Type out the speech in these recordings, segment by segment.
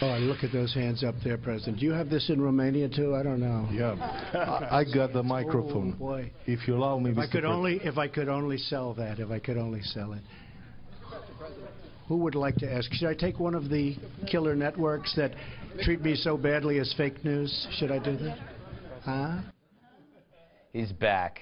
Oh, look at those hands up there, President. Do you have this in Romania, too? I don't know. Yeah. I got the microphone. Oh, boy. If you allow me, If I could only sell that. If I could only sell it. Who would like to ask? Should I take one of the killer networks that treat me so badly as fake news? Should I do that? Huh? He's back.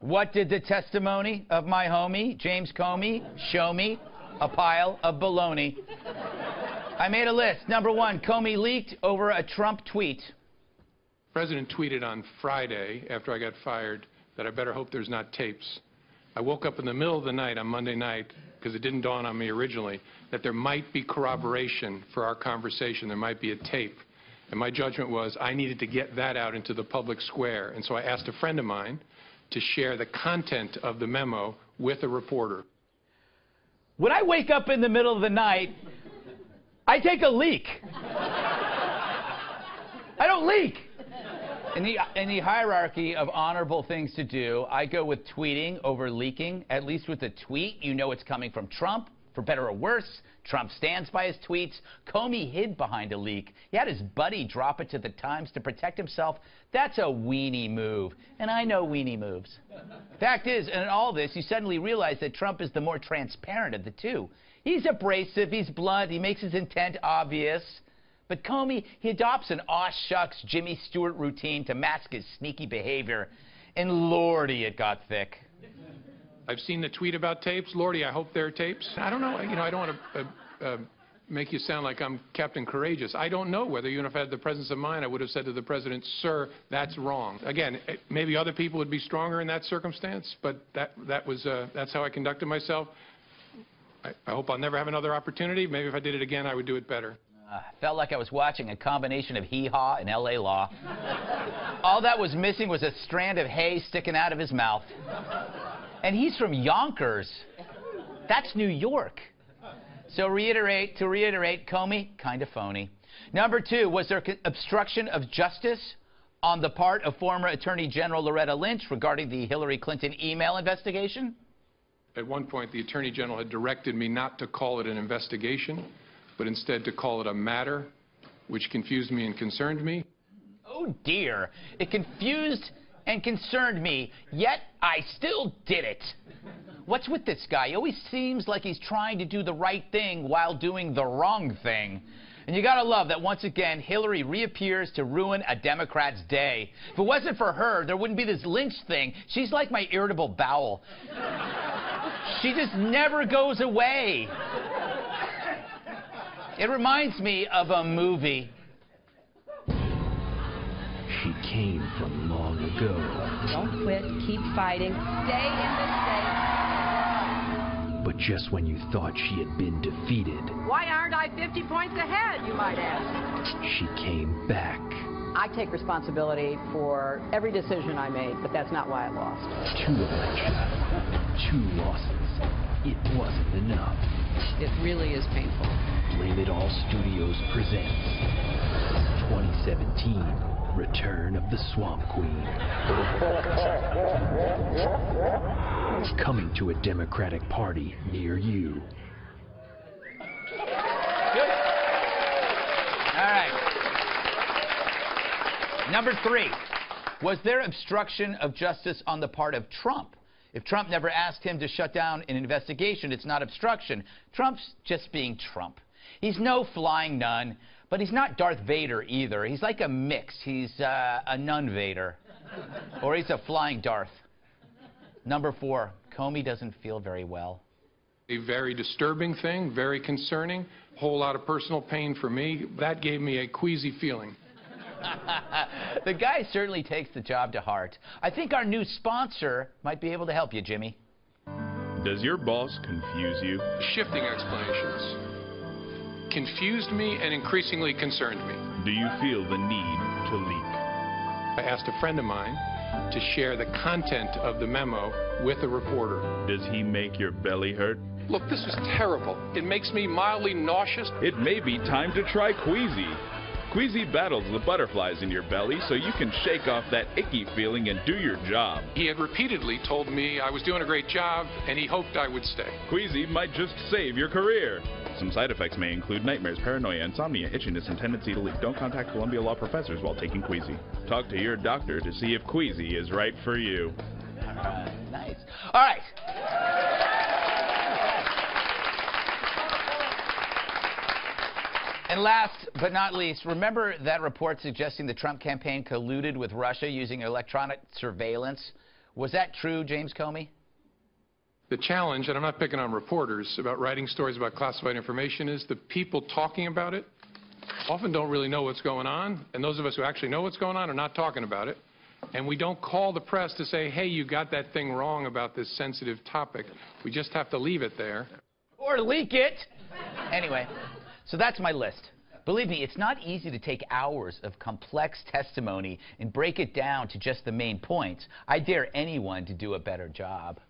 What did the testimony of my homie, James Comey, show me? A pile of baloney. I made a list. Number one, Comey leaked over a Trump tweet. The president tweeted on Friday, after I got fired, that I better hope there's not tapes. I woke up in the middle of the night on Monday night, because it didn't dawn on me originally, that there might be corroboration for our conversation. There might be a tape. And my judgment was I needed to get that out into the public square. And so I asked a friend of mine to share the content of the memo with a reporter. When I wake up in the middle of the night, I take a leak. I don't leak. In the hierarchy of honorable things to do, I go with tweeting over leaking. At least with a tweet, you know it's coming from Trump. For better or worse, Trump stands by his tweets. Comey hid behind a leak. He had his buddy drop it to the Times to protect himself. That's a weenie move. And I know weenie moves. Fact is, in all this, you suddenly realize that Trump is the more transparent of the two. He's abrasive, he's blunt, he makes his intent obvious. But Comey, he adopts an aw shucks Jimmy Stewart routine to mask his sneaky behavior. And lordy, it got thick. I've seen the tweet about tapes. Lordy, I hope there are tapes. I don't know. I don't want to make you sound like I'm Captain Courageous. I don't know whether even if I had the presence of mind, I would have said to the president, sir, that's wrong. Again, maybe other people would be stronger in that circumstance, but that's how I conducted myself. I hope I'll never have another opportunity. Maybe if I did it again, I would do it better. Felt like I was watching a combination of hee-haw and L.A. Law. All that was missing was a strand of hay sticking out of his mouth. And he's from Yonkers. That's New York. So to reiterate, Comey, kind of phony. Number two, was there obstruction of justice on the part of former Attorney General Loretta Lynch regarding the Hillary Clinton email investigation? At one point, the Attorney General had directed me not to call it an investigation, but instead to call it a matter, which confused me and concerned me. Oh, dear. It confused and concerned me, yet I still did it. What's with this guy? He always seems like he's trying to do the right thing while doing the wrong thing. And you gotta love that once again, Hillary reappears to ruin a Democrat's day. If it wasn't for her, there wouldn't be this Lynch thing. She's like my irritable bowel. She just never goes away. It reminds me of a movie. She came from long ago. Don't quit. Keep fighting. Stay in the state. But just when you thought she had been defeated... Why aren't I 50 points ahead, you might ask? She came back. I take responsibility for every decision I made, but that's not why I lost. 2 elections, 2 losses. It wasn't enough. It really is painful. Blame It All Studios presents 2017 Return of the Swamp Queen. Coming to a Democratic Party near you. Good. All right. Number 3. Was there obstruction of justice on the part of Trump? If Trump never asked him to shut down an investigation, it's not obstruction. Trump's just being Trump. He's no flying nun, but he's not Darth Vader either. He's like a mix. He's a nun Vader. Or he's a flying Darth. Number 4, Comey doesn't feel very well. A very disturbing thing, very concerning, whole lot of personal pain for me. That gave me a queasy feeling. The guy certainly takes the job to heart. I think our new sponsor might be able to help you, Jimmy. Does your boss confuse you? Shifting explanations confused me and increasingly concerned me. Do you feel the need to leak? I asked a friend of mine to share the content of the memo with a reporter. Does he make your belly hurt? Look, this was terrible. It makes me mildly nauseous. It may be time to try Queasy. Queasy battles the butterflies in your belly so you can shake off that icky feeling and do your job. He had repeatedly told me I was doing a great job, and he hoped I would stay. Queasy might just save your career. Some side effects may include nightmares, paranoia, insomnia, itchiness, and tendency to leak. Don't contact Columbia Law professors while taking Queasy. Talk to your doctor to see if Queasy is right for you. Nice. All right. And last but not least, remember that report suggesting the Trump campaign colluded with Russia using electronic surveillance? Was that true, James Comey? The challenge, and I'm not picking on reporters about writing stories about classified information, is the people talking about it often don't really know what's going on, and those of us who actually know what's going on are not talking about it. And we don't call the press to say, hey, you got that thing wrong about this sensitive topic. We just have to leave it there. Or leak it. Anyway, so that's my list. Believe me, it's not easy to take hours of complex testimony and break it down to just the main points. I dare anyone to do a better job.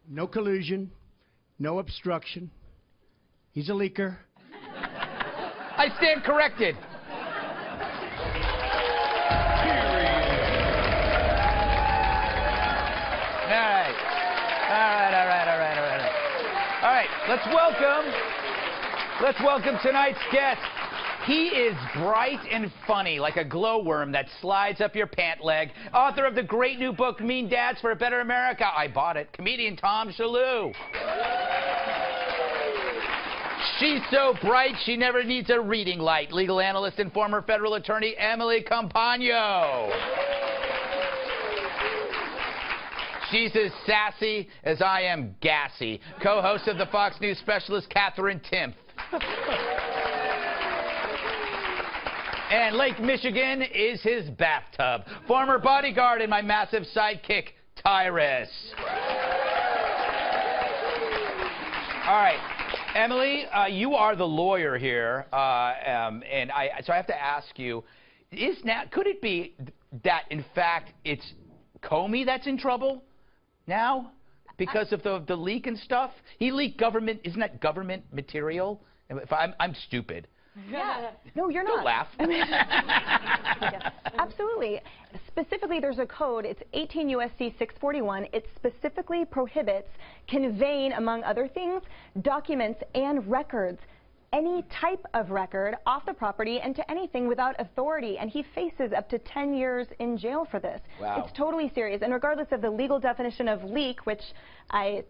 No collusion, no obstruction. He's a leaker. I stand corrected. All right, let's welcome tonight's guest. He is bright and funny, like a glowworm that slides up your pant leg. Author of the great new book, Mean Dads for a Better America. I bought it. Comedian Tom Shalhoub. She's so bright, she never needs a reading light. Legal analyst and former federal attorney, Emily Compagno. She's as sassy as I am gassy. Co-host of the Fox News specialist, Catherine Timpf. And Lake Michigan is his bathtub. Former bodyguard and my massive sidekick, Tyrus. All right, Emily, you are the lawyer here, so I have to ask you: could it be that in fact it's Comey that's in trouble now because of the leak and stuff? He leaked government. Isn't that government material? If I'm stupid. Yeah. No, you're not. Don't laugh. Yeah, absolutely. Specifically, there's a code. It's 18 U.S.C. 641. It specifically prohibits conveying, among other things, documents and records, any type of record, off the property and to anything without authority. And he faces up to 10 years in jail for this. Wow. It's totally serious. And regardless of the legal definition of leak, which I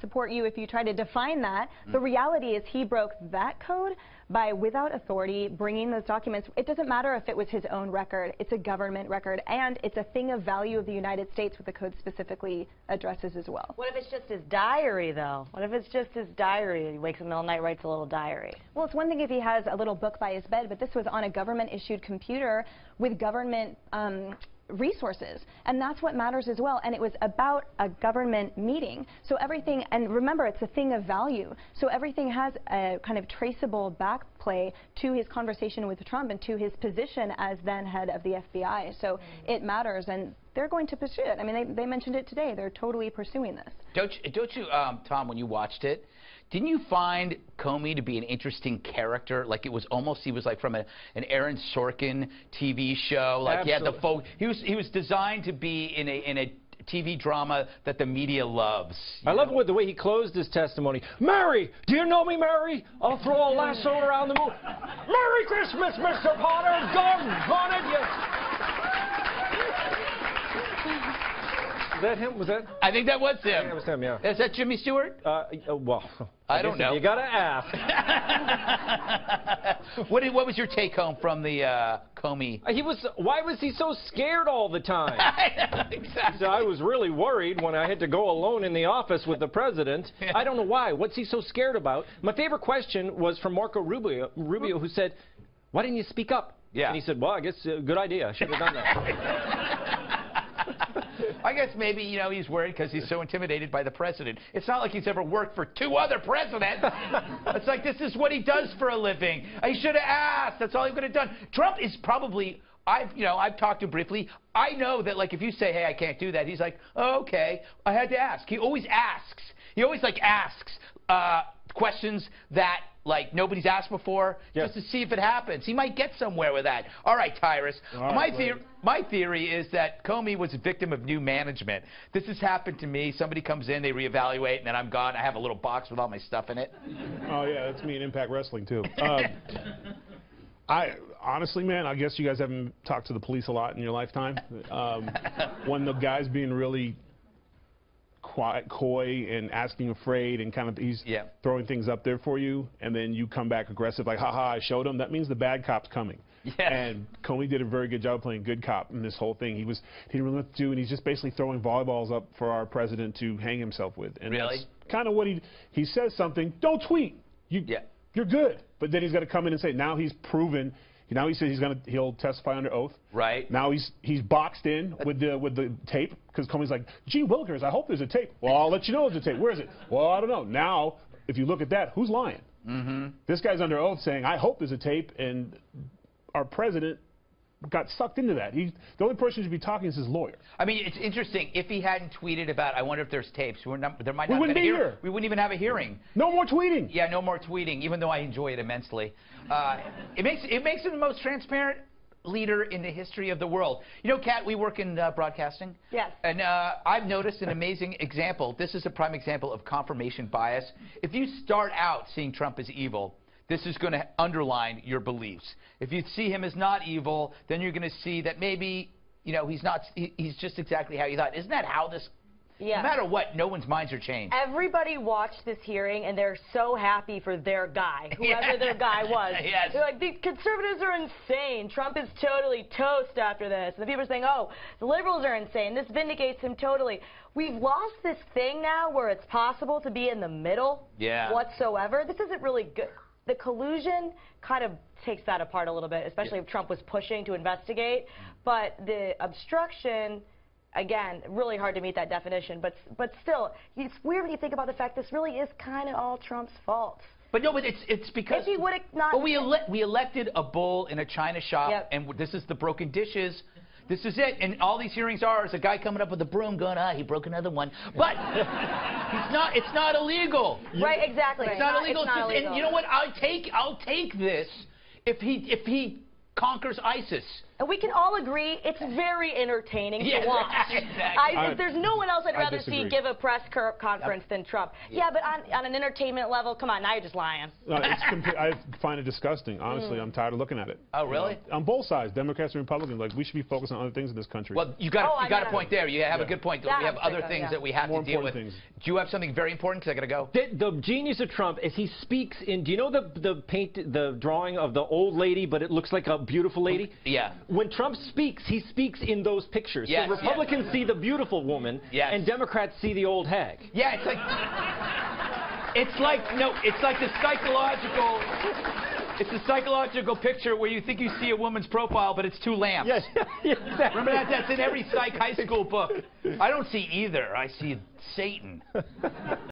support you if you try to define that. The reality is he broke that code by, without authority, bringing those documents. It doesn't matter if it was his own record. It's a government record, and it's a thing of value of the United States, what the code specifically addresses as well. What if it's just his diary, though? What if it's just his diary? He wakes up in the middle of the night, writes a little diary. Well, it's one thing if he has a little book by his bed, but this was on a government-issued computer with government resources, and that's what matters as well. And it was about a government meeting, so everything, and remember, it's a thing of value, so everything has a kind of traceable backplay to his conversation with Trump and to his position as then head of the FBI. So it matters, and they're going to pursue it. I mean, they mentioned it today. They're totally pursuing this. Don't you, Tom, when you watched it, didn't you find Comey to be an interesting character? Like it was almost, he was like from an Aaron Sorkin TV show. Like he had the he was designed to be in a TV drama that the media loves. I love the way he closed his testimony. Mary, do you know me, Mary? I'll throw a lasso around the moon. Merry Christmas, Mr. Potter. Gone it, yes. Is that him? Was that? I think that was him. I think it was him, yeah. Is that Jimmy Stewart? Well, I don't know. You gotta ask. What was your take home from the Comey? Why was he so scared all the time? Exactly. So I was really worried when I had to go alone in the office with the president. Yeah. I don't know why. What's he so scared about? My favorite question was from Marco Rubio, who said, "Why didn't you speak up?" Yeah. And he said, "Well, I guess good idea. I should have done that." I guess maybe, you know, he's worried because he's so intimidated by the president. It's not like he's ever worked for 2 other presidents. It's like this is what he does for a living. He should have asked. That's all he could have done. Trump is probably, I've talked to him briefly. I know that, like, if you say, hey, I can't do that, he's like, oh, okay, I had to ask. He always asks. He always like asks questions that like nobody's asked before, just to see if it happens. He might get somewhere with that. All right, Tyrus. My theory is that Comey was a victim of new management. This has happened to me. Somebody comes in, they reevaluate, and then I'm gone. I have a little box with all my stuff in it. Oh yeah, that's me in Impact Wrestling too. Honestly, man, I guess you guys haven't talked to the police a lot in your lifetime. When the guy's being really quiet, coy and asking afraid and kind of he's throwing things up there for you, and then you come back aggressive like, haha, I showed him. That means the bad cop's coming. And Comey did a very good job playing good cop in this whole thing. He didn't really know what to do, and he's just basically throwing volleyballs up for our president to hang himself with. And that's kind of what he says something. Don't tweet. You're good. But then he's got to come in and say, now he's proven. Now he says he'll testify under oath. Right. Now he's boxed in with the tape because Comey's like, gee Willikers, I hope there's a tape. Well, I'll let you know there's a tape. Where is it? Well, I don't know. Now, if you look at that, who's lying? This guy's under oath saying, I hope there's a tape, and our president got sucked into that. The only person who should be talking is his lawyer. I mean, it's interesting. If he hadn't tweeted about, I wonder if there's tapes. We wouldn't be here. We wouldn't even have a hearing. No more tweeting. Yeah, no more tweeting, even though I enjoy it immensely. It makes him the most transparent leader in the history of the world. You know, Kat, we work in broadcasting. Yes. And I've noticed an amazing example. This is a prime example of confirmation bias. If you start out seeing Trump as evil, this is going to underline your beliefs. If you see him as not evil, then you're going to see that maybe, you know, he's just exactly how you thought. Isn't that how this, no matter what, no one's minds are changed. Everybody watched this hearing, and they're so happy for their guy, whoever their guy was. They're like, the conservatives are insane. Trump is totally toast after this. And the people are saying, oh, the liberals are insane. This vindicates him totally. We've lost this thing now where it's possible to be in the middle whatsoever. This isn't really good. The collusion kind of takes that apart a little bit, especially if Trump was pushing to investigate. But the obstruction, again, really hard to meet that definition. But still, it's weird when you think about the fact this really is kind of all Trump's fault. But no, but it's because if he would have not. But we elected a bull in a china shop, and this is the broken dishes. This is it, and all these hearings is a guy coming up with a broom going, he broke another one. But it's not illegal. Right, exactly. It's not illegal. It's not illegal. And you know what? I'll take this if he conquers ISIS. And we can all agree it's very entertaining to watch. Exactly. There's no one else I'd rather see give a press conference than Trump. Yeah, but on an entertainment level, come on, now you're just lying. I find it disgusting. Honestly, I'm tired of looking at it. Oh, really? On both sides, Democrats and Republicans, like we should be focused on other things in this country. Well, you got a point there. You have a good point. We have other things that we have to deal with. Do you have something very important? Because I got to go. The genius of Trump is he speaks in. Do you know the drawing of the old lady, but it looks like a beautiful lady? Yeah. When Trump speaks, he speaks in those pictures. Yes, so Republicans see the beautiful woman, and Democrats see the old hag. Yeah, it's like the psychological. It's the psychological picture where you think you see a woman's profile, but it's two lamps. Yes, exactly. Remember that? That's in every psych high school book. I don't see either. I see Satan.